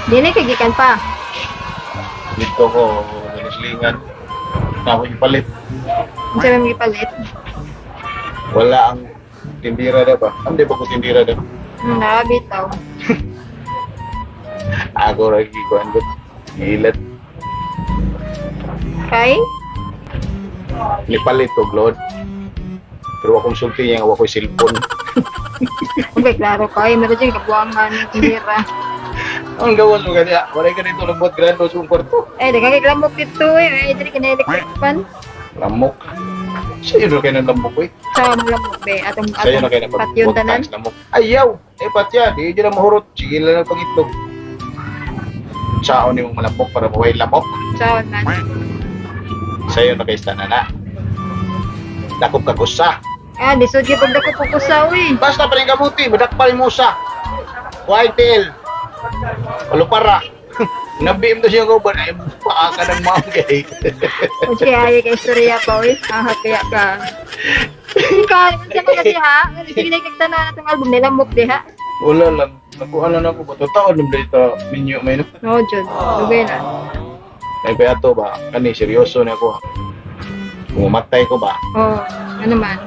Dili kay gikan pa. Dito ko, nanislingan. Na ako ipalit. Unsa may gipalit? Wala ang tindira na ba? Hindi ba ko tindira na? Nabitaw. Ako rin ikuan ko. Gilat. Kay Nipalit ko, Lord. Pero akong sulti niya, ako cellphone. okay, klaro kay meron dyan kabuangan ng tindira. Ang gawin mo ganyan? Wala ka dito ng buhat grando sa kwarto. Eh, dagang kiklamok dito eh. Dili ka na electric fan. Lamok. Sa'yo na kayo ng lamok eh. Sa mga lamok be. Atong Sa'yo na kayo ng patyon tanan. lamok. Ayaw! Eh, patya. Di dyan na mahurot. Sige lang ang pangitlog. Saan yung malamok para maway lamok? Sa man. Sa'yo na kayo sa nana. Dakop ka kusa. Ah, di sud gyud ko pukusaw eh. Basta pa rin kamuti. Madakpal mo sa. White tail. Palupara. Nabiim to siya ko ba? Ay, paaka ng mga gay. Kung siya ay kay istorya pa eh. Ah, kaya ka. Ikaw, unsa man kasi ha? Sige na kagtanan na itong album nila mok di ha. Wala lang. Nakuha na ako ba? Totoo nung dito. Minyo may no? No, Jud. Lugay na. Ay, kaya to ba? Kani, seryoso na ako. Kung mamatay ko ba? Oh, ano man.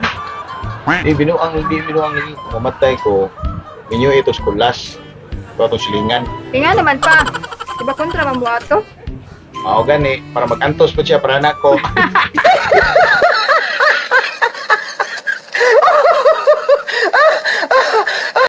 Di binuang lagi. Kung mamatay ko, minyo ito skulas. Ito itong silingan. Tinga naman pa. Diba kontra man mo ato? Ako gani, para mag-antos pa siya para anak ko.